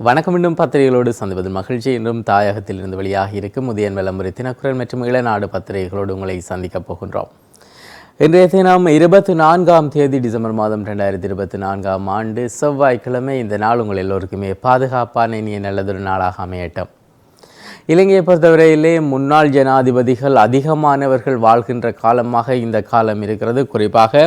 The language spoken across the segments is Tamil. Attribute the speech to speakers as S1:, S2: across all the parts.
S1: வணக்கம். இன்னும் பத்திரிகைகளோடு சந்திப்பதில் மகிழ்ச்சி. இன்றும் தாயகத்தில் இருந்து வெளியாக இருக்கும் உதயன் விளம்பரி தினக்குரல் மற்றும் இளநாடு பத்திரிகைகளோடு உங்களை சந்திக்கப் போகின்றோம். இன்றைய தினம் 24ஆம் தேதி டிசம்பர் மாதம் 2024ஆம் ஆண்டு செவ்வாய்க்கிழமை. இந்த நாள் உங்கள் எல்லோருக்குமே பாதுகாப்பான இனிய நல்லதொரு நாளாக அமையட்டும். இலங்கையை பொறுத்தவரையிலே முன்னாள் ஜனாதிபதிகள் அதிகமானவர்கள் வாழ்கின்ற காலமாக இந்த காலம் இருக்கிறது. குறிப்பாக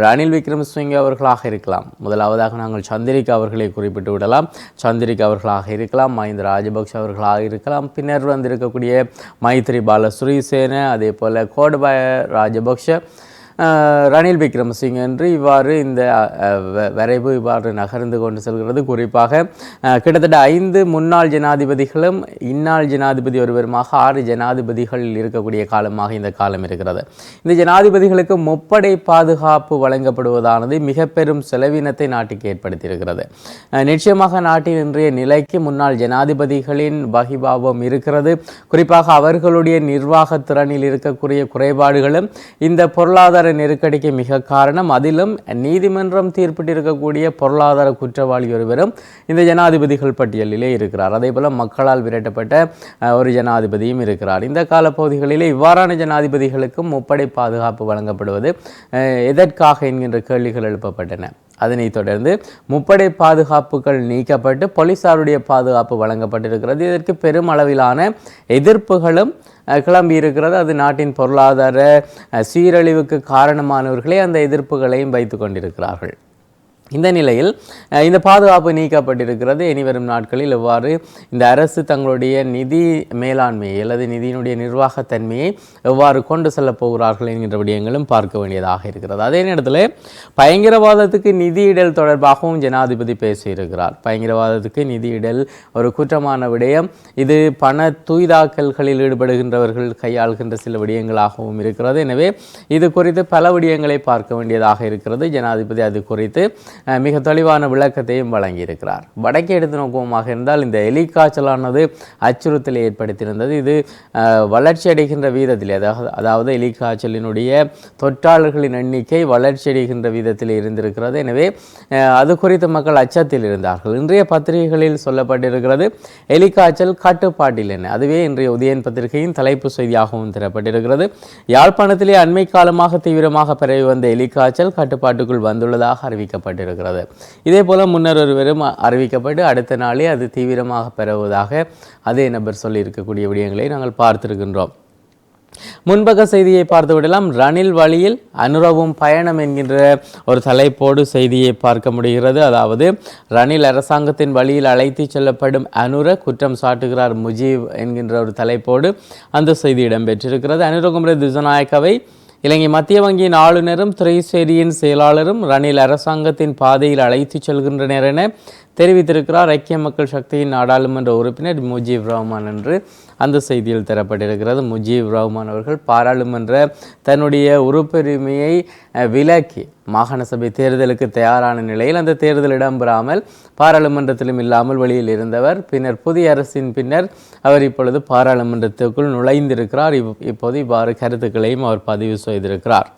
S1: ரணில் விக்ரமசிங்கே அவர்களாக இருக்கலாம். முதலாவதாக நாங்கள் சந்திரிகா அவர்களை குறிப்பிட்டு விடலாம். சந்திரிகா அவர்களாக இருக்கலாம், மஹிந்த ராஜபக்ஷ அவர்களாக இருக்கலாம், பின்னர் வந்திருக்கக்கூடிய மைத்ரிபால சிறிசேன, அதே போல் கோடபாய ராஜபக்ஷ, ரணில் விக்ரமசிங்கே என்று இவ்வாறு இந்த வரைவு இவ்வாறு நகர்ந்து கொண்டு செல்கிறது. குறிப்பாக கிட்டத்தட்ட 5 முன்னாள் ஜனாதிபதிகளும் இந்நாள் ஜனாதிபதி ஒருவருமாக 6 ஜனாதிபதிகள் இருக்கக்கூடிய காலமாக இந்த காலம் இருக்கிறது. இந்த ஜனாதிபதிகளுக்கு முப்படை பாதுகாப்பு வழங்கப்படுவதானது மிக பெரும் செலவினத்தை நாட்டுக்கு ஏற்படுத்தியிருக்கிறது. நிச்சயமாக நாட்டின் இன்றைய நிலைக்கு முன்னாள் ஜனாதிபதிகளின் வகிபாவம் இருக்கிறது. குறிப்பாக அவர்களுடைய நிர்வாக திறனில் இருக்கக்கூடிய குறைபாடுகளும் இந்த பொருளாதார நெருக்கடிக்கு மிக காரணம். அதிலும் நீதிமன்றம் தீர்ப்பிட்டிருக்கக்கூடிய பொருளாதார குற்றவாளி ஒருவரும் இந்த ஜனாதிபதிகள் பட்டியலிலே இருக்கிறார். அதே போல மக்களால் விரட்டப்பட்ட ஒரு ஜனாதிபதியும் இருக்கிறார். இந்த காலப்பகுதிகளிலே இவ்வாறான ஜனாதிபதிகளுக்கும் முப்படை பாதுகாப்பு வழங்கப்படுவது எதற்காக என்கின்ற கேள்விகள் எழுப்பப்பட்டன. அதனைத் தொடர்ந்து முப்படை பாதுகாப்புகள் நீக்கப்பட்டு போலீசாருடைய பாதுகாப்பு வழங்கப்பட்டிருக்கிறது. இதற்கு பெரும் அளவிலான எதிர்ப்புகளும் கிளம்பி இருக்கிறது. அது நாட்டின் பொருளாதார சீரழிவுக்கு காரணமானவர்களே அந்த எதிர்ப்புகளையும் வைத்து கொண்டிருக்கிறார்கள். இந்த நிலையில் இந்த பாதுகாப்பு நீக்கப்பட்டிருக்கிறது. இனிவரும் நாட்களில் எவ்வாறு இந்த அரசு தங்களுடைய நிதி மேலாண்மையை அல்லது நிதியினுடைய நிர்வாகத்தன்மையை எவ்வாறு கொண்டு செல்லப் போகிறார்கள் என்கின்ற விடயங்களும் பார்க்க வேண்டியதாக இருக்கிறது. அதே நேரத்தில் பயங்கரவாதத்துக்கு நிதியிடல் தொடர்பாகவும் ஜனாதிபதி பேசியிருக்கிறார். பயங்கரவாதத்துக்கு நிதியிடல் ஒரு குற்றமான விடயம். இது பண தூய்தாக்கல்களில் ஈடுபடுகின்றவர்கள் கையாளுகின்ற சில விடயங்களாகவும் இருக்கிறது. எனவே இது குறித்து பல விடயங்களை பார்க்க வேண்டியதாக இருக்கிறது. ஜனாதிபதி அது குறித்து மிக தெளிவான விளக்கத்தையும் வழங்கியிருக்கிறார். வடக்கே எடுத்து நோக்குவமாக இருந்தால் இந்த எலி காய்ச்சலானது அச்சுறுத்தலை ஏற்படுத்தியிருந்தது. இது வளர்ச்சி அடைகின்ற வீதத்தில் அதாவது எலி காய்ச்சலினுடைய தொற்றாளர்களின் எண்ணிக்கை வளர்ச்சி அடைகின்ற வீதத்தில் இருந்திருக்கிறது. எனவே அது குறித்து மக்கள் அச்சத்தில் இருந்தார்கள். இன்றைய பத்திரிகைகளில் சொல்லப்பட்டிருக்கிறது எலி காய்ச்சல் கட்டுப்பாட்டில் என்ன. அதுவே இன்றைய உதயன் பத்திரிகையின் தலைப்பு செய்தியாகவும் தரப்பட்டிருக்கிறது. யாழ்ப்பாணத்திலே அண்மை காலமாக தீவிரமாக பரவி வந்த எலி காய்ச்சல் கட்டுப்பாட்டுக்குள் வந்துள்ளதாக அறிவிக்கப்பட்டிருக்கிறது. இதே போல முன்னர் ஒருவரும் அறிவிக்கப்பட்டு அடுத்த நாளே அது தீவிரமாக பரவுவதாக அதே நபர் சொல்லி இருக்கக்கூடிய விடயங்களை நாங்கள் பார்த்திருக்கின்றோம். முன்பக்க செய்தியை பார்த்து விடலாம். ரணில் வழியில் அனுரவும் பயணம் என்கின்ற ஒரு தலைப்போடு செய்தியை பார்க்க முடிகிறது. அதாவது ரணில் அரசாங்கத்தின் வழியில் அழைத்து செல்லப்படும் அனுர குற்றம் சாட்டுகிறார் முஜீப் என்கின்ற ஒரு தலைப்போடு அந்த செய்தி இடம்பெற்றிருக்கிறது. அனுரகுமார திசாநாயக்கவை இலங்கை மத்திய வங்கியின் ஆளுநரும் திரைசேரியின் செயலாளரும் ரணில் அரசாங்கத்தின் பாதையில் அழைத்து செல்கின்றனர் என தெரிவித்திருக்கிறார் ஐக்கிய மக்கள் சக்தியின் நாடாளுமன்ற உறுப்பினர் முஜீப் ரஹ்மான் என்று அந்த செய்தியில் தரப்பட்டிருக்கிறது. முஜீப் ரஹ்மான் அவர்கள் பாராளுமன்ற தன்னுடைய உறுப்புரிமையை விலக்கி மாகாண சபை தேர்தலுக்கு தயாரான நிலையில் அந்த தேர்தல் இடம்பெறாமல் பாராளுமன்றத்திலும் இல்லாமல் வெளியில் இருந்தவர். பின்னர் புதிய அரசின் பின்னர் அவர் இப்பொழுது பாராளுமன்றத்துக்குள் நுழைந்திருக்கிறார். இப்போது இவ்வாறு கருத்துக்களையும் அவர் பதிவு செய்திருக்கிறார்.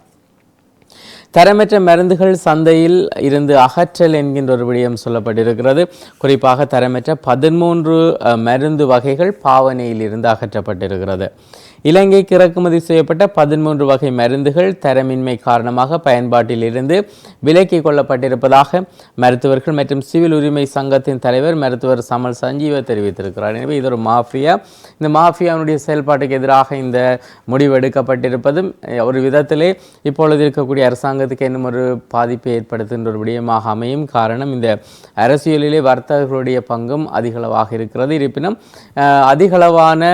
S1: தரமற்ற மருந்துகள் சந்தையில் இருந்து அகற்றல் என்கின்ற ஒரு விடயம் சொல்லப்பட்டிருக்கிறது. குறிப்பாக தரமற்ற 13 மருந்து வகைகள் பாவனையில் இருந்து அகற்றப்பட்டிருக்கிறது. இலங்கைக்கு இறக்குமதி செய்யப்பட்ட 13 வகை மருந்துகள் தரமின்மை காரணமாக பயன்பாட்டில் இருந்து விலக்கிக் கொள்ளப்பட்டிருப்பதாக மருத்துவர்கள் மற்றும் சிவில் உரிமை சங்கத்தின் தலைவர் மருத்துவர் சமல் சஞ்சீவ தெரிவித்திருக்கிறார். எனவே இது ஒரு மாஃபியா. இந்த மாஃபியாவுடைய செயல்பாட்டுக்கு எதிராக இந்த முடிவு எடுக்கப்பட்டிருப்பதும் ஒரு விதத்திலே இப்பொழுது இருக்கக்கூடிய அரசாங்கத்துக்கு இன்னும் ஒரு பாதிப்பை ஏற்படுத்துகின்ற ஒரு விடயமாக அமையும். காரணம் இந்த அரசியலிலே வர்த்தகர்களுடைய பங்கும் அதிகளவாக இருக்கிறது. இருப்பினும் அதிகளவான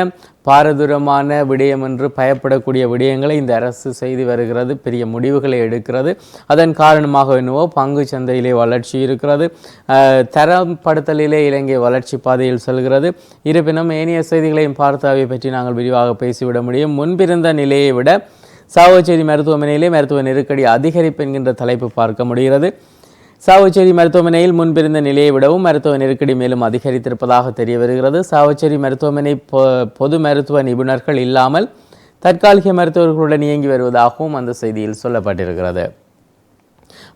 S1: பாரதூரமான விடயம் என்று பயப்படக்கூடிய விடயங்களை இந்த அரசு செய்து வருகிறது. பெரிய முடிவுகளை எடுக்கிறது. அதன் காரணமாக என்னவோ பங்கு சந்தையிலே வளர்ச்சி இருக்கிறது. தரப்படுத்தலிலே இலங்கை வளர்ச்சி பாதையில் செல்கிறது. இருப்பினும் ஏனைய செய்திகளையும் பார்த்து அவை பற்றி நாங்கள் விரிவாக பேசிவிட முடியும். முன்பிருந்த நிலையை விட சாவச்சேரி மருத்துவமனையிலே மருத்துவ நெருக்கடி அதிகரிப்பு என்கின்ற தலைப்பு பார்க்க முடிகிறது. சாவச்சேரி மருத்துவமனையில் முன்பிருந்த நிலையை விடவும் மருத்துவ நெருக்கடி மேலும் அதிகரித்திருப்பதாக தெரிய வருகிறது. சாவச்சேரி மருத்துவமனை பொது மருத்துவ நிபுணர்கள் இல்லாமல் தற்காலிக மருத்துவர்களுடன் இயங்கி வருவதாகவும் அந்த செய்தியில் சொல்லப்பட்டிருக்கிறது.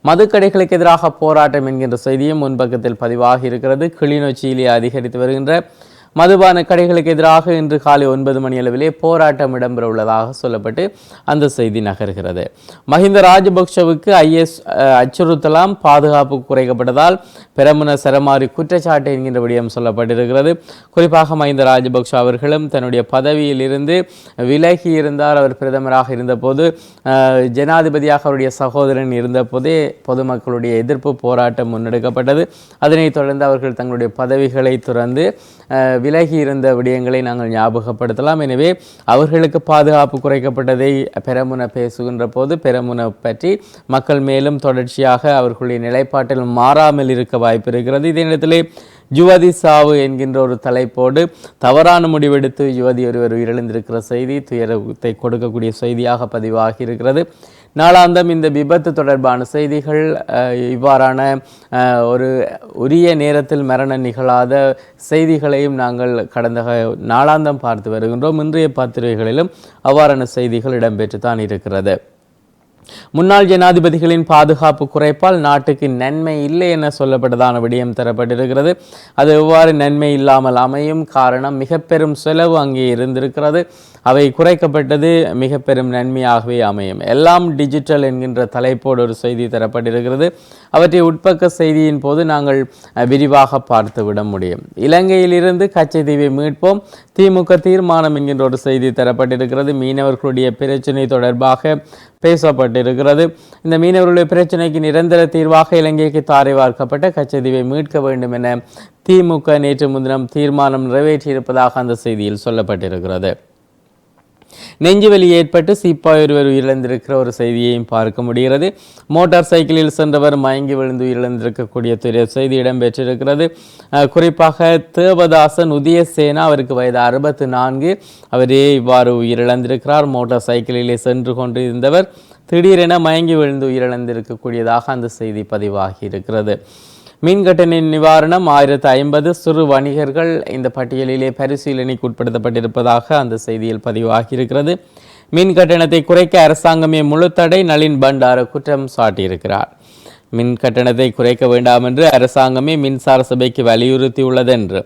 S1: மதுக்கடைகளுக்கு எதிராக போராட்டம் என்கின்ற செய்தியும் முன்பக்கத்தில் பதிவாகி இருக்கிறது. கிளிநொச்சியிலே அதிகரித்து வருகின்ற மதுபான கடைகளுக்கு எதிராக இன்று காலை 9 மணி அளவிலே போராட்டம் இடம்பெற உள்ளதாக சொல்லப்பட்டு அந்த செய்தி நகர்கிறது. மஹிந்த ராஜபக்ஷவுக்கு IS அச்சுறுத்தலாம், பாதுகாப்பு குறைக்கப்பட்டதால் பெரமுன சரமாரி குற்றச்சாட்டு என்கின்ற விடயம் சொல்லப்பட்டிருக்கிறது. குறிப்பாக மஹிந்த ராஜபக்ஷ அவர்களும் தன்னுடைய பதவியில் இருந்து விலகி இருந்தார். அவர் பிரதமராக இருந்தபோது, ஜனாதிபதியாக அவருடைய சகோதரன் இருந்தபோதே பொதுமக்களுடைய எதிர்ப்பு போராட்டம் முன்னெடுக்கப்பட்டது. அதனைத் தொடர்ந்து அவர்கள் தங்களுடைய பதவிகளை துறந்து விலகி இருந்த விடயங்களை நாங்கள் ஞாபகப்படுத்தலாம். எனவே அவர்களுக்கு பாதுகாப்பு குறைக்கப்பட்டதை பெரமுன பேசுகின்ற போது பெரமுன பற்றி மக்கள் மேலும் தொடர்ச்சியாக அவர்களுடைய நிலைப்பாட்டில் மாறாமல் இருக்க வாய்ப்பு இருக்கிறது. இதே நேரத்திலே யுவதி சாவு என்கின்ற ஒரு தலைப்போடு தவறான முடிவெடுத்து யுவதி ஒருவர் உயிரிழந்திருக்கிற செய்தி துயரத்தை கொடுக்கக்கூடிய செய்தியாக பதிவாகி இருக்கிறது. நாளாந்தம் இந்த விபத்து தொடர்பான செய்திகள் இவ்வாறான ஒரு உரிய நேரத்தில் மரணம் நிகழாத செய்திகளையும் நாங்கள் கடந்த நாளாந்தம் பார்த்து வருகின்றோம். இன்றைய பத்திரிகைகளிலும் அவ்வாறான செய்திகள் இடம்பெற்று தான் இருக்கிறது. முன்னாள் ஜனாதிபதிகளின் பாதுகாப்பு குறைப்பால் நாட்டுக்கு நன்மை இல்லை என சொல்லப்பட்டதான விடயம் தரப்பட்டிருக்கிறது. அது எவ்வாறு நன்மை இல்லாமல் அமையும்? காரணம், மிக பெரும் செலவு அங்கே இருந்திருக்கிறது. அவை குறைக்கப்பட்டது மிக பெரும் நன்மையாகவே அமையும். எல்லாம் டிஜிட்டல் என்கின்ற தலைப்போடு ஒரு செய்தி தரப்பட்டிருக்கிறது. அவற்றை உட்பக்க செய்தியின் போது நாங்கள் விரிவாக பார்த்து விட முடியும். இலங்கையிலிருந்து கச்சைத்தீவை மீட்போம், திமுக தீர்மானம் என்கின்ற ஒரு செய்தி தரப்பட்டிருக்கிறது. மீனவர்களுடைய பிரச்சினை தொடர்பாக பேசப்பட்டிருக்கிறது. இந்த மீனவர்களுடைய பிரச்சினைக்கு நிரந்தர தீர்வாக இலங்கைக்கு தாரை வார்க்கப்பட்ட கச்சைத்தீவை மீட்க வேண்டும் என திமுக நேற்று முன்தினம் தீர்மானம் நிறைவேற்றியிருப்பதாக அந்த செய்தியில் சொல்லப்பட்டிருக்கிறது. நெஞ்சுவலி ஏற்பட்டு சிப்பாய் ஒருவர் உயிரிழந்திருக்கிற ஒரு செய்தியையும் பார்க்க முடிகிறது. மோட்டார் சைக்கிளில் சென்றவர் மயங்கி விழுந்து உயிரிழந்திருக்கக்கூடிய செய்தி இடம்பெற்றிருக்கிறது. குறிப்பாக தேவதாசன் உதயசேனா, அவருக்கு வயது 64, அவரே இவ்வாறு உயிரிழந்திருக்கிறார். மோட்டார் சைக்கிளிலே சென்று கொண்டிருந்தவர் திடீரென மயங்கி விழுந்து உயிரிழந்திருக்கக்கூடியதாக அந்த செய்தி பதிவாகி இருக்கிறது. மீன்கட்டண நிவாரணம் 1050 சிறு வணிகர்கள் இந்த பட்டியலிலே பரிசீலனைக்கு உட்படுத்தப்பட்டிருப்பதாக அந்த செய்தியில் பதிவாகி இருக்கிறது. மின் கட்டணத்தை குறைக்க அரசாங்கமே முழு தடை, நளின் பண்டார குற்றம் சாட்டியிருக்கிறார். மின் கட்டணத்தை குறைக்க வேண்டாம் என்று அரசாங்கமே மின்சார சபைக்கு வலியுறுத்தியுள்ளது என்று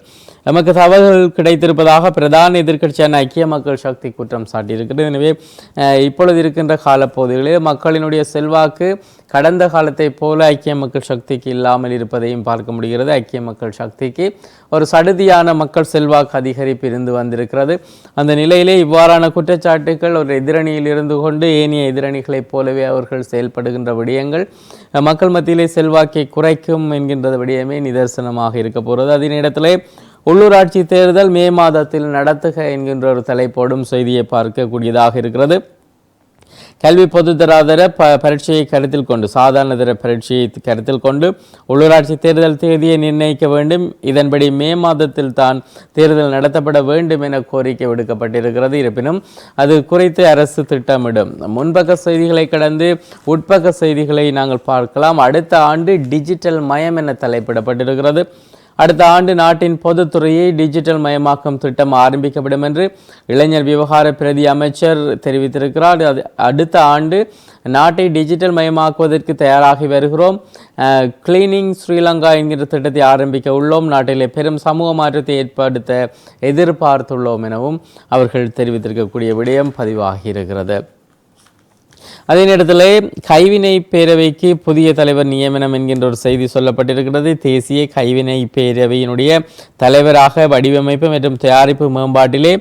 S1: நமக்கு தகவல்கள் கிடைத்திருப்பதாக பிரதான எதிர்க்கட்சியான ஐக்கிய மக்கள் சக்தி குற்றம் சாட்டியிருக்கிறது. எனவே இப்பொழுது இருக்கின்ற காலப்பகுதிகளில் மக்களினுடைய செல்வாக்கு கடந்த காலத்தை போல ஐக்கிய மக்கள் சக்திக்கு இல்லாமல் இருப்பதையும் பார்க்க முடிகிறது. ஐக்கிய மக்கள் சக்திக்கு ஒரு சடுதியான மக்கள் செல்வாக்கு அதிகரிப்பு இருந்து வந்திருக்கிறது. அந்த நிலையிலே இவ்வாறான குற்றச்சாட்டுகள் ஒரு எதிரணியில் இருந்து கொண்டு ஏனைய எதிரணிகளைப் போலவே அவர்கள் செயல்படுகின்ற விடயங்கள் மக்கள் மத்தியிலே செல்வாக்கை குறைக்கும் என்கின்ற விடயமே நிதர்சனமாக இருக்க போகிறது. அதே நேரத்திலே உள்ளூராட்சி தேர்தல் மே மாதத்தில் நடத்துக என்கின்ற ஒரு தலைப்போடும் செய்தியை பார்க்கக்கூடியதாக இருக்கிறது. கல்வி பொதுத்தராதர பரீட்சையை கருத்தில் கொண்டு, சாதாரண தர பரீட்சையை கருத்தில் கொண்டு உள்ளூராட்சி தேர்தல் தேதியை நிர்ணயிக்க வேண்டும். இதன்படி மே மாதத்தில் தான் தேர்தல் நடத்தப்பட வேண்டும் என கோரிக்கை விடுக்கப்பட்டிருக்கிறது. இருப்பினும் அது குறித்து அரசு திட்டமிடும். முன்பக்க செய்திகளை கடந்து உட்பக்க செய்திகளை நாங்கள் பார்க்கலாம். அடுத்த ஆண்டு டிஜிட்டல் மயம் என தலைப்பிடப்பட்டிருக்கிறது. அடுத்த ஆண்டு நாட்டின் பொதுத்துறையை டிஜிட்டல் மயமாக்கும் திட்டம் ஆரம்பிக்கப்படும் என்று இளைஞர் விவகார பிரதி அமைச்சர் தெரிவித்திருக்கிறார். அடுத்த ஆண்டு நாட்டை டிஜிட்டல் மயமாக்குவதற்கு தயாராகி வருகிறோம். கிளீனிங் ஸ்ரீலங்கா என்கிற திட்டத்தை ஆரம்பிக்க உள்ளோம். நாட்டிலே பெரும் சமூக மாற்றத்தை ஏற்படுத்த எதிர்பார்த்துள்ளோம் எனவும் அவர்கள் தெரிவித்திருக்கக்கூடிய விடயம் பதிவாகி இருக்கிறது. அதே நேரத்தில் கைவினை பேரவைக்கு புதிய தலைவர் நியமனம் என்கின்ற ஒரு செய்தி சொல்லப்பட்டிருக்கிறது. தேசிய கைவினை பேரவையினுடைய தலைவராக வடிவமைப்பு மற்றும் தயாரிப்பு மேம்பாட்டிலே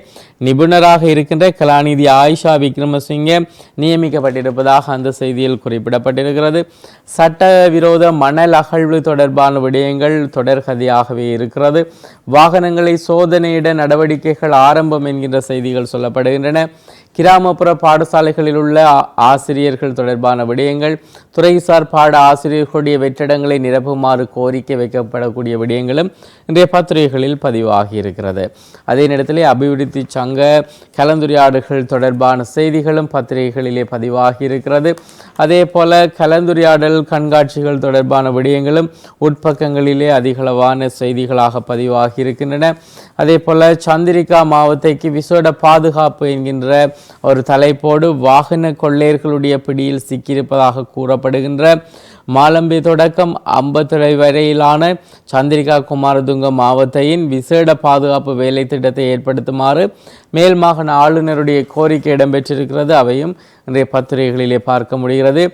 S1: நிபுணராக இருக்கின்ற கலாநிதி ஆயிஷா விக்ரமசிங்கே நியமிக்கப்பட்டிருப்பதாக அந்த செய்தியில் குறிப்பிடப்பட்டிருக்கிறது. சட்டவிரோத மணல் அகழ்வு தொடர்பான விடயங்கள் தொடர்கதையாகவே இருக்கிறது. வாகனங்களை சோதனையிட நடவடிக்கைகள் ஆரம்பம் என்கின்ற செய்திகள் சொல்லப்படுகின்றன. கிராமப்புற பாடசாலைகளில் உள்ள ஆசிரியர்கள் தொடர்பான விடயங்கள், துறைசார் பாட ஆசிரியர்களுடைய வெற்றிடங்களை நிரப்புமாறு கோரிக்கை வைக்கப்படக்கூடிய விடயங்களும் இன்றைய பத்திரிகைகளில் பதிவாகி இருக்கிறது. அதே நேரத்திலே அபிவிருத்தி சங்க கலந்துரையாடல்கள் தொடர்பான செய்திகளும் பத்திரிகைகளிலே பதிவாகி இருக்கிறது. அதே போல கலந்துரையாடல் கண்காட்சிகள் தொடர்பான விடயங்களும் உட்பக்கங்களிலே அதிகளவான செய்திகளாக பதிவாகி இருக்கின்றன. அதே போல சந்திரிகா மாவட்டத்தைக்கு விசேட பாதுகாப்பு என்கின்ற ஒரு தலைப்போடு வாகன கொள்ளையர்களுடைய பிடியில் சிக்கியிருப்பதாக கூறப்படுகின்ற மாலம்பே தொடக்கம் அம்பத்துறை வரையிலான சந்திரிகா குமாரதுங்க மாவட்டத்தின் விசேட பாதுகாப்பு வேலை திட்டத்தை ஏற்படுத்துமாறு மேல் மாகாண ஆளுநருடைய கோரிக்கை இடம்பெற்றிருக்கிறது. அவையும் இன்றைய பத்திரிகைகளிலே பார்க்க முடிகிறது.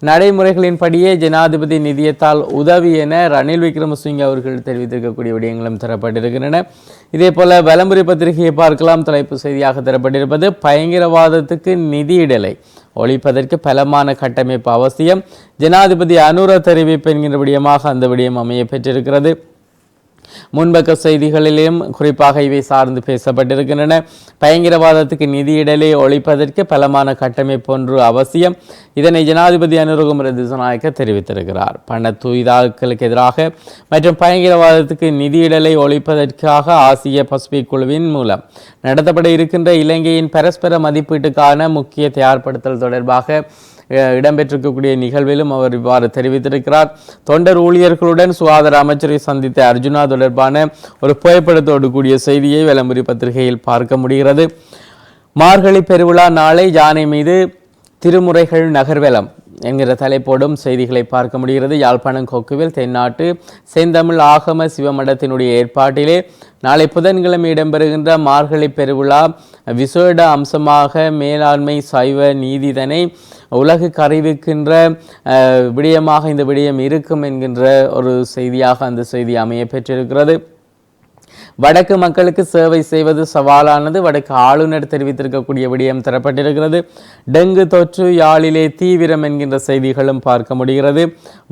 S1: நடைமுறைகளின்படியே ஜனாதிபதி நிதியத்தால் உதவி என ரணில் விக்ரமசிங்கே அவர்கள் தெரிவித்திருக்கக்கூடிய விடயங்களும் தரப்பட்டிருக்கின்றன. இதே போல வலம்புரி பத்திரிகையை பார்க்கலாம். தலைப்பு செய்தியாக தரப்பட்டிருப்பது பயங்கரவாதத்துக்கு நிதியிடலை ஒழிப்பதற்கு பலமான கட்டமைப்பு அவசியம், ஜனாதிபதி அனுர தெரிவிப்பு என்கின்ற விடயமாக அந்த விடயம் அமைய பெற்றிருக்கிறது. முன்பக்க செய்திகளிலும் குறிப்பாக இவை சார்ந்து பேசப்பட்டிருக்கின்றன. பயங்கரவாதத்துக்கு நிதியிடலை ஒழிப்பதற்கு பலமான கட்டமைப்பு ஒன்று அவசியம், இதனை ஜனாதிபதி அனுரகுமார திசாநாயக்க தெரிவித்திருக்கிறார். பண தூய்தாக்களுக்கு எதிராக மற்றும் பயங்கரவாதத்துக்கு நிதியிடலை ஒழிப்பதற்காக ஆசிய பசிபிக் குழுவின் மூலம் நடத்தப்பட இருக்கின்ற இலங்கையின் பரஸ்பர மதிப்பீட்டுக்கான முக்கிய தயார்படுத்தல் தொடர்பாக இடம்பெற்றிருக்கக்கூடிய நிகழ்விலும் அவர் இவ்வாறு தெரிவித்திருக்கிறார். தொண்டர் ஊழியர்களுடன் சுகாதார அமைச்சரை சந்தித்த அர்ஜுனா தொடர்பான ஒரு புகைப்படத்தோடு கூடிய செய்தியை வலம்புரி பத்திரிகையில் பார்க்க முடிகிறது. மார்கழி பெருவிழா நாளை, யானை மீது திருமுறைகள் நகர்வலம் என்கிற தலைப்போடும் செய்திகளை பார்க்க முடிகிறது. யாழ்ப்பாணம் கொக்குவில் தென்னாட்டு செந்தமிழ் ஆகம சிவமடத்தினுடைய ஏற்பாட்டிலே நாளை புதன்கிழமை இடம்பெறுகின்ற மார்கழி பெருவிழா விசேட அம்சமாக மேலாண்மை சைவ நீதிதனை உலகுக்கு அறிவிக்கின்ற விடயமாக இந்த விடயம் இருக்கும் என்கின்ற ஒரு செய்தியாக அந்த செய்தி அமைய பெற்றிருக்கிறது. வடக்கு மக்களுக்கு சேவை செய்வது சவாலானது, வடக்கு ஆளுநர் தெரிவித்திருக்கக்கூடிய விடயம் தரப்பட்டிருக்கிறது. டெங்கு தொற்று யாழிலே தீவிரம் என்கின்ற செய்திகளும் பார்க்க முடிகிறது.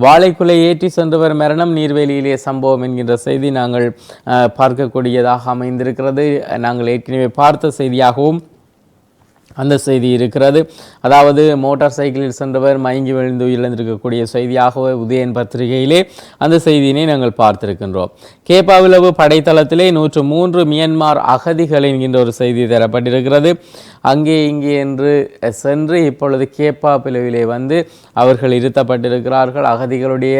S1: வாழைக்குலை ஏற்றி சென்றவர் மரணம், நீர்வேலியிலே சம்பவம் என்கின்ற செய்தி நாங்கள் பார்க்கக்கூடியதாக அமைந்திருக்கிறது. நாங்கள் ஏற்கனவே பார்த்த செய்தியாகவும் அந்த செய்தி இருக்கிறது. அதாவது மோட்டார் சைக்கிளில் சென்றவர் மயங்கி விழுந்து இழந்திருக்கக்கூடிய செய்தியாகவே உதயன் பத்திரிகையிலே அந்த செய்தியினை நாங்கள் பார்த்திருக்கின்றோம். கேப்பாவிலவு படைத்தளத்திலே 103 மியன்மார் அகதிகள் என்கின்ற ஒரு செய்தி தரப்பட்டிருக்கிறது. அங்கே இங்கே என்று சென்று இப்பொழுது கேப்பா பிளவிலே வந்து அவர்கள் இருத்தப்பட்டிருக்கிறார்கள். அகதிகளுடைய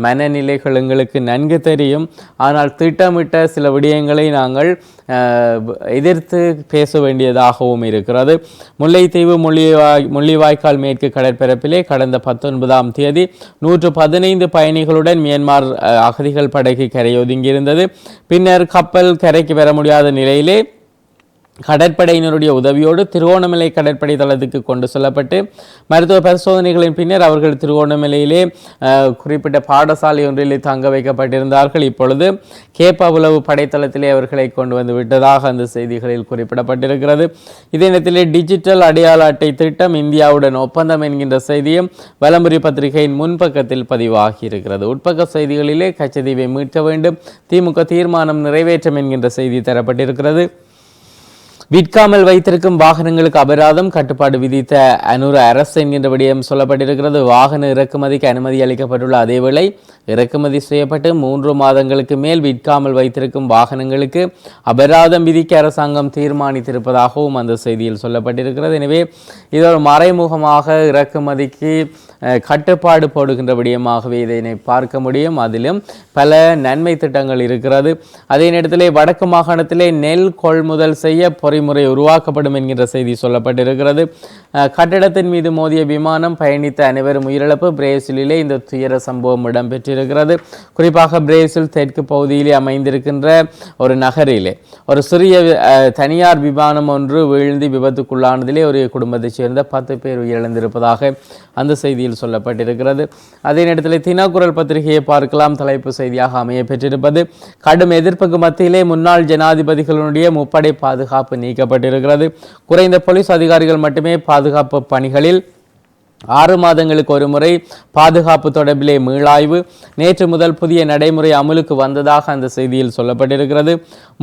S1: மனநிலைகள் எங்களுக்கு நன்கு தெரியும். ஆனால் திட்டமிட்ட சில விடயங்களை நாங்கள் எதிர்த்து பேச வேண்டியதாகவும் இருக்கிறது. முல்லைத்தீவு முள்ளிவாய்க்கால் மேற்கு கடற்பரப்பிலே கடந்த 19ஆம் தேதி 115 பயணிகளுடன் மியான்மர் அகதிகள் படகு கரையொதுங்கியிருந்தது. பின்னர் கப்பல் கரைக்கு வர முடியாத நிலையிலே கடற்படையினருடைய உதவியோடு திருவோணமலை கடற்படை தளத்துக்கு கொண்டு செல்லப்பட்டு மருத்துவ பரிசோதனைகளின் பின்னர் அவர்கள் திருவோணமலையிலே குறிப்பிட்ட பாடசாலை ஒன்றிலே தங்க வைக்கப்பட்டிருந்தார்கள். இப்பொழுது கேப்பாவுலவு படைத்தளத்திலே அவர்களை கொண்டு வந்து விட்டதாக அந்த செய்திகளில் குறிப்பிடப்பட்டிருக்கிறது. இதே நேரத்திலே டிஜிட்டல் அடையாள அட்டை திட்டம் இந்தியாவுடன் ஒப்பந்தம் என்கின்ற செய்தியும் வலம்புரி பத்திரிகையின் முன்பக்கத்தில் பதிவாகி இருக்கிறது. உட்பக்க செய்திகளிலே கச்சதீவை மீட்க வேண்டும், திமுக தீர்மானம் நிறைவேற்றம் என்கின்ற செய்தி தரப்பட்டிருக்கிறது. விற்காமல் வைத்திருக்கும் வாகனங்களுக்கு அபராதம் கட்டுப்பாடு விதித்த அனுர அரசு என்கின்ற விடயம் சொல்லப்பட்டிருக்கிறது. வாகன இறக்குமதிக்கு அனுமதி அளிக்கப்பட்டுள்ள அதேவேளை இறக்குமதி செய்யப்பட்டு 3 மாதங்களுக்கு மேல் விற்காமல் வைத்திருக்கும் வாகனங்களுக்கு அபராதம் விதிக்க அரசாங்கம் தீர்மானித்திருப்பதாகவும் அந்த செய்தியில் சொல்லப்பட்டிருக்கிறது. எனவே இது ஒரு மறைமுகமாக இறக்குமதிக்கு கட்டுப்பாடு போடுகின்ற விடயமாகவே இதனை பார்க்க முடியும். அதிலும் பல நன்மை திட்டங்கள் இருக்கிறது. அதே நேரத்திலே வடக்கு மாகாணத்திலே நெல் கொள்முதல் செய்ய பொறிமுறை உருவாக்கப்படும் என்கின்ற செய்தி சொல்லப்பட்டிருக்கிறது. கட்டிடத்தின் மீது மோதிய விமானம், பயணித்த அனைவரும் உயிரிழப்பு. பிரேசிலிலே இந்த துயர சம்பவம் இடம்பெற்றிருக்கிறது. குறிப்பாக பிரேசில் தெற்கு பகுதியிலே அமைந்திருக்கின்ற ஒரு நகரிலே ஒரு சிறிய தனியார் விமானம் ஒன்று வீழ்ந்து விபத்துக்குள்ளானதிலே ஒரு குடும்பத்தைச் சேர்ந்த 10 பேர் உயிரிழந்திருப்பதாக அந்த செய்தியில் சொல்லப்பட்டிருக்கிறது. அதே நேரத்தில் தினக்குரல் பத்திரிகையை பார்க்கலாம். தலைப்பு செய்தியாக அமைய பெற்றிருப்பது கடும் எதிர்ப்புக்கு மத்தியிலே முன்னாள் ஜனாதிபதிகளுடைய முப்படை பாதுகாப்பு நீக்கப்பட்டிருக்கிறது. குறைந்த போலீஸ் அதிகாரிகள் மட்டுமே பாதுகாப்பு பணிகளில் 6 மாதங்களுக்கு ஒரு முறை பாதுகாப்பு தொடர்பிலே மீளாய்வு. நேற்று முதல் புதிய நடைமுறை அமலுக்கு வந்ததாக அந்த செய்தியில் சொல்லப்பட்டிருக்கிறது.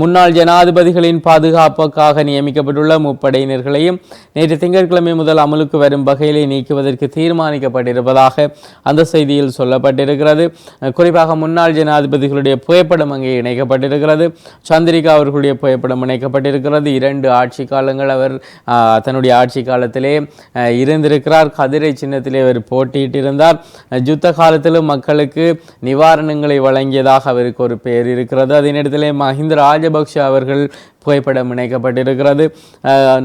S1: முன்னாள் ஜனாதிபதிகளின் பாதுகாப்புக்காக நியமிக்கப்பட்டுள்ள முப்படையினர்களையும் நேற்று திங்கட்கிழமை முதல் அமலுக்கு வரும் வகையிலே நீக்குவதற்கு தீர்மானிக்கப்பட்டிருப்பதாக அந்த செய்தியில் சொல்லப்பட்டிருக்கிறது. குறிப்பாக முன்னாள் ஜனாதிபதிகளுடைய புகைப்படம் அங்கே இணைக்கப்பட்டிருக்கிறது. சந்திரிகா அவர்களுடைய புகைப்படம் இணைக்கப்பட்டிருக்கிறது. 2 ஆட்சி காலங்கள் அவர் தன்னுடைய ஆட்சி காலத்திலே இருந்திருக்கிறார். கதிரை சின்னத்திலே அவர் போட்டியிட்டிருந்தார். யுத்த காலத்திலும் மக்களுக்கு நிவாரணங்களை வழங்கியதாக அவருக்கு ஒரு பெயர் இருக்கிறது. அதே நேரத்திலே மஹிந்த ராஜபக்ஷ அவர்கள் புகைப்படம் இணைக்கப்பட்டிருக்கிறது.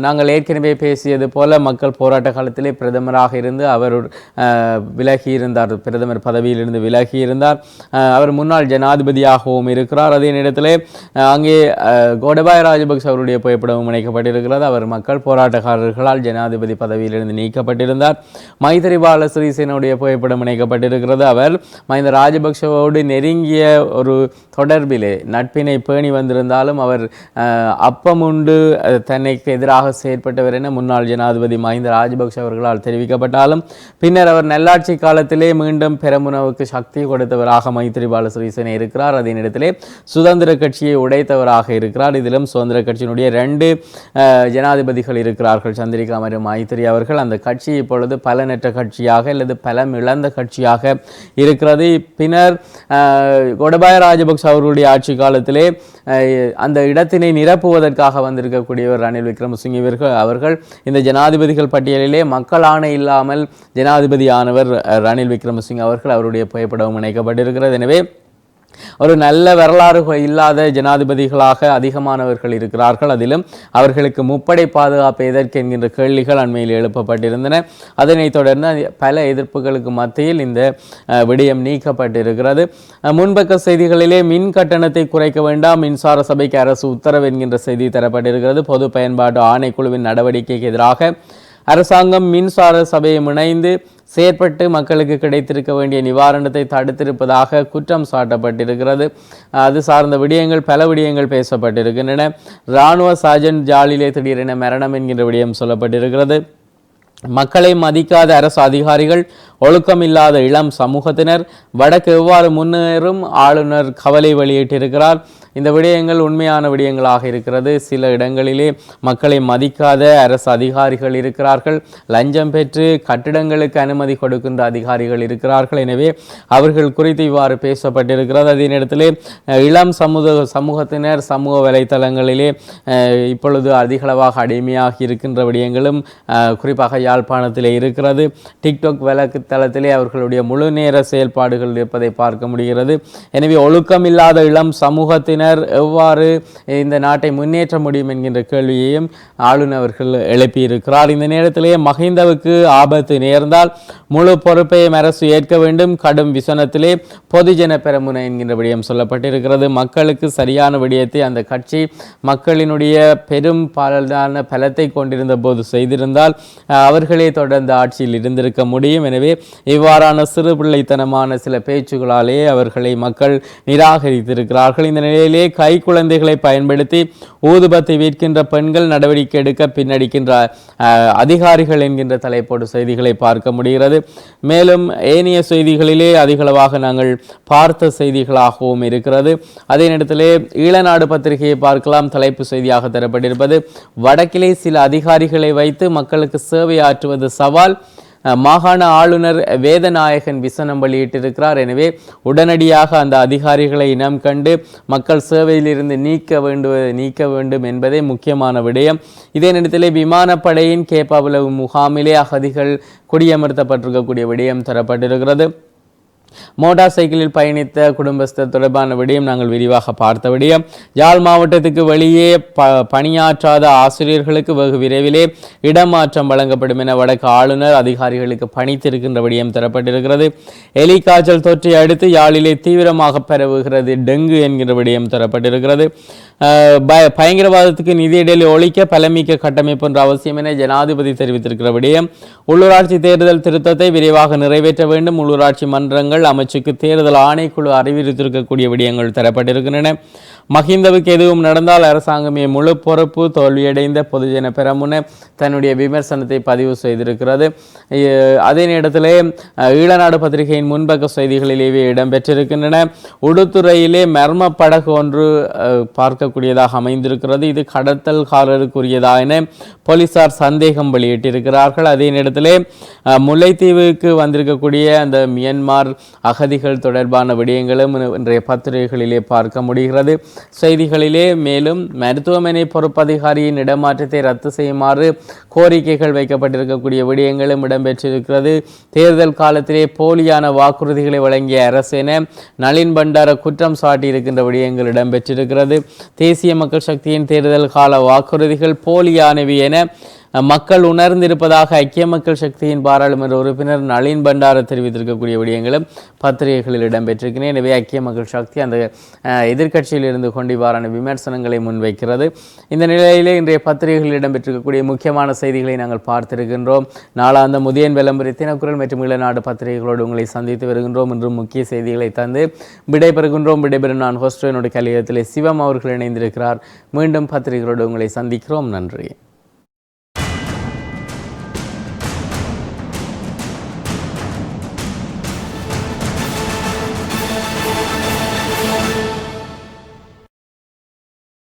S1: நாங்கள் ஏற்கனவே பேசியது போல மக்கள் போராட்ட காலத்திலே பிரதமராக இருந்து அவர் விலகி இருந்தார், பிரதமர் பதவியிலிருந்து விலகி இருந்தார். அவர் முன்னாள் ஜனாதிபதியாகவும் இருக்கிறார். அதே நேரத்திலே அங்கே கோடபாய ராஜபக்ஷ அவருடைய புகைப்படமும் இணைக்கப்பட்டிருக்கிறது. அவர் மக்கள் போராட்டக்காரர்களால் ஜனாதிபதி பதவியிலிருந்து நீக்கப்பட்டிருந்தார். மைத்திரிபால சிறிசேனவுடைய புகைப்படம் இணைக்கப்பட்டிருக்கிறது. அவர் மஹிந்த ராஜபக்ஷவோடு நெருங்கிய ஒரு தொடர்பிலே நட்பினை பேணி வந்திருந்தாலும் அவர் அப்பமுண்டு தன்னைக்கு எதிராக செயற்பட்டவர் என முன்னாள் ஜனாதிபதி மஹிந்த ராஜபக்ஷ அவர்களால் தெரிவிக்கப்பட்டாலும் பின்னர் அவர் நல்லாட்சி காலத்திலே மீண்டும் பெரமுனவுக்கு சக்தி கொடுத்தவராக மைத்திரிபால சிறிசேன இருக்கிறார். அதே நேரத்திலே சுதந்திர கட்சியை உடைத்தவராக இருக்கிறார். இதிலும் சுதந்திர கட்சியினுடைய 2 ஜனாதிபதிகள் இருக்கிறார்கள், சந்திரிகா மற்றும் மைத்திரி அவர்கள். அந்த கட்சி இப்பொழுது பலனற்ற கட்சியாக அல்லது பலம் இழந்த கட்சியாக இருக்கிறது. பின்னர் கோடபாய ராஜபக்ஷ அவர்களுடைய ஆட்சி காலத்திலே அந்த இடத்தினை நிரப்புவதற்காக வந்திருக்கக்கூடியவர் ரணில் விக்ரமசிங்கே அவர்கள் இந்த ஜனாதிபதிகள் பட்டியலிலே மக்கள் ஆணை இல்லாமல் ஜனாதிபதியானவர் ரணில் விக்ரமசிங்கே அவர்கள். அவருடைய புகைப்படமும் இணைக்கப்பட்டிருக்கிறது. எனவே ஒரு நல்ல வரலாறு இல்லாத ஜனாதிபதிகளாக அதிகமானவர்கள் இருக்கிறார்கள். அதிலும் அவர்களுக்கு முப்படை பாதுகாப்பு எதற்கு என்கின்ற கேள்விகள் அண்மையில் எழுப்பப்பட்டிருந்தன. அதனைத் தொடர்ந்து பல எதிர்ப்புகளுக்கு மத்தியில் இந்த விடயம் நீக்கப்பட்டிருக்கிறது. முன்பக்க செய்திகளிலே மின் கட்டணத்தை குறைக்க வேண்டாம், மின்சார சபைக்கு அரசு உத்தரவு என்கின்ற செய்தி தரப்பட்டிருக்கிறது. பொது பயன்பாட்டு ஆணைக்குழுவின் நடவடிக்கைக்கு எதிராக அரசாங்கம் மின்சார சபையை இணைந்து செயற்பட்டு மக்களுக்கு கிடைத்திருக்க வேண்டிய நிவாரணத்தை தடுத்திருப்பதாக குற்றம் சாட்டப்பட்டிருக்கிறது. அது சார்ந்த விடயங்கள் பல விடயங்கள் பேசப்பட்டிருக்கின்றன. இராணுவ சார்ஜன்ட் ஜாலிலே திடீரென மரணம் என்கின்ற விடயம் சொல்லப்பட்டிருக்கிறது. மக்களை மதிக்காத அரசு அதிகாரிகள், ஒழுக்கமில்லாத இளம் சமூகத்தினர், வடக்கு எவ்வாறு முன்னேறும் ஆளுநர் கவலை வெளியிட்டிருக்கிறார். இந்த விடயங்கள் உண்மையான விடயங்களாக இருக்கிறது. சில இடங்களிலே மக்களை மதிக்காத அரசு அதிகாரிகள் இருக்கிறார்கள், லஞ்சம் பெற்று கட்டிடங்களுக்கு அனுமதி கொடுக்கின்ற அதிகாரிகள் இருக்கிறார்கள். எனவே அவர்கள் குறித்து இவ்வாறு பேசப்பட்டிருக்கிறது. அதே நேரத்திலே இளம் சமூகத்தினர் சமூக வலைத்தளங்களிலே இப்பொழுது அதிகளவாக அடிமையாகி இருக்கின்ற விடயங்களும் குறிப்பாக யாழ்ப்பாணத்திலே இருக்கிறது. டிக்டாக் வலைத்தளத்திலே அவர்களுடைய முழு நேர செயல்பாடுகள் இருப்பதை பார்க்க முடிகிறது. எனவே ஒழுக்கமில்லாத இளம் சமூகத்தினர் எவ்வாறு இந்த நாட்டை முன்னேற்ற முடியும் என்கின்ற கேள்வியையும் ஆளுநர் அவர்கள் எழுப்பியிருக்கிறார். இந்த நேரத்திலேயே மஹிந்தவுக்கு ஆபத்து நேர்ந்தால் முழு பொறுப்பையும் அரசு ஏற்க வேண்டும். கடும் விசனத்திலே பொதுஜன பெரமுன என்கின்ற விடயம் சொல்லப்பட்டிருக்கிறது. மக்களுக்கு சரியான விடயத்தை அந்த கட்சி மக்களினுடைய பெரும் பாலான பலத்தை கொண்டிருந்த போது செய்திருந்தால் அவர்களே தொடர்ந்து ஆட்சியில் இருந்திருக்க முடியும். எனவே இவ்வாறான சிறு பிள்ளைத்தனமான சில பேச்சுகளாலே அவர்களை மக்கள் நிராகரித்திருக்கிறார்கள். இந்த நிலையிலே கை குழந்தைகளை பயன்படுத்தி ஊதுபத்தி விற்கின்ற பெண்கள் நடவடிக்கை எடுக்க பின்னடிக்கின்ற அதிகாரிகள் என்கின்ற தலைப்போடு செய்திகளை பார்க்க முடிகிறது. மேலும் ஏனைய செய்திகளிலே அதிகளவாக நாங்கள் பார்த்த செய்திகளாகவும் இருக்கிறது. அதே நேரத்திலே ஈழநாடு பத்திரிகையை பார்க்கலாம். தலைப்பு செய்தியாக தரப்பட்டிருப்பது, வடக்கிலே சில அதிகாரிகளை வைத்து மக்களுக்கு சேவை ஆற்றுவது சவால், மாகாண ஆளுநர் வேதநாயகன் விசனம் வெளியிட்டிருக்கிறார். எனவே உடனடியாக அந்த அதிகாரிகளை இனம் கண்டு மக்கள் சேவையிலிருந்து நீக்க வேண்டும் என்பதே முக்கியமான விடயம். இதே நேரத்திலே விமானப்படையின் கேப்பாபுலவு முகாமிலே அகதிகள் குடியமர்த்தப்பட்டிருக்கக்கூடிய விடயம் தரப்பட்டிருக்கிறது. மோட்டார் சைக்கிளில் பயணித்த குடும்பஸ்தர் தொடர்பான விடயம் நாங்கள் விரிவாக பார்த்த விடயம். யாழ் மாவட்டத்துக்கு வெளியே பணியாற்றாத ஆசிரியர்களுக்கு வெகு விரைவிலே இடமாற்றம் வழங்கப்படும் என வடக்கு ஆளுநர் அதிகாரிகளுக்கு பணித்திருக்கின்ற விடயம் தரப்பட்டிருக்கிறது. எலி காய்ச்சல் தொற்றை அடுத்து யாழிலே தீவிரமாக பரவுகிறது டெங்கு என்கிற விடயம் தரப்பட்டிருக்கிறது. பயங்கரவாதத்துக்கு நிதியிடலை ஒழிக்க பலமிக்க கட்டமைப்பு என்ற அவசியம் என ஜனாதிபதி தெரிவித்திருக்கிற விடயம். உள்ளூராட்சி தேர்தல் திருத்தத்தை விரைவாக நிறைவேற்ற வேண்டும். உள்ளூராட்சி மன்றங்கள் அமைச்சுக்கு தேர்தல் ஆணைக்குழு அறிவித்திருக்கக்கூடிய விடயங்கள் தரப்பட்டிருக்கின்றன. மஹிந்தவுக்கு எதுவும் நடந்தால் அரசாங்கமே முழு பொறுப்பு, தோல்வியடைந்த பொதுஜன பெரமுன தன்னுடைய விமர்சனத்தை பதிவு செய்திருக்கிறது. அதே நேரத்திலே ஈழநாடு பத்திரிகையின் முன்பக்க செய்திகளிலேயே இடம்பெற்றிருக்கின்றன. உடுத்துறையிலே மர்ம படகு ஒன்று பார்க்கக்கூடியதாக அமைந்திருக்கிறது. இது கடத்தல்காரருக்குரியதா என போலீசார் சந்தேகம் வெளியிட்டிருக்கிறார்கள். அதே நேரத்திலே முல்லைத்தீவுக்கு வந்திருக்கக்கூடிய அந்த மியன்மார் அகதிகள் தொடர்பான விடயங்களும் இன்றைய பத்திரிகைகளிலே பார்க்க முடிகிறது. செய்திகளிலே மேலும் மருத்துவமனை பொறுப்பதிகாரியின் இடமாற்றத்தை ரத்து செய்யுமாறு கோரிக்கைகள் வைக்கப்பட்டிருக்கக்கூடிய விடயங்களும் இடம்பெற்றிருக்கிறது. தேர்தல் காலத்திலே போலியான வாக்குறுதிகளை வழங்கிய அரசு என நளின் பண்டார குற்றம் சாட்டி இருக்கின்ற விடயங்கள் இடம்பெற்றிருக்கிறது. தேசிய மக்கள் சக்தியின் தேர்தல் கால வாக்குறுதிகள் போலியானவை என மக்கள் உணர்ந்திருப்பதாக ஐக்கிய மக்கள் சக்தியின் பாராளுமன்ற உறுப்பினர் நளின் பண்டார தெரிவித்திருக்கக்கூடிய விடயங்களும் பத்திரிகைகளில் இடம்பெற்றிருக்கிறேன். எனவே ஐக்கிய மக்கள் சக்தி அந்த எதிர்க்கட்சியில் இருந்து கொண்டு இவ்வாறான விமர்சனங்களை முன்வைக்கிறது. இந்த நிலையிலே இன்றைய பத்திரிகைகளில் இடம்பெற்றிருக்கக்கூடிய முக்கியமான செய்திகளை நாங்கள் பார்த்திருக்கின்றோம். நாளாந்த முதியன் விளம்பரி தினக்குரல் மற்றும் இளநாடு பத்திரிகைகளோடு உங்களை சந்தித்து வருகின்றோம். இன்றும் முக்கிய செய்திகளை தந்து விடைபெறுகின்றோம். விடைபெறும் நான் ஹோஸ்டோ என்னுடைய கலையகத்திலே சிவம் அவர்கள் இணைந்திருக்கிறார். மீண்டும் பத்திரிகைகளோடு உங்களை சந்திக்கிறோம். நன்றி.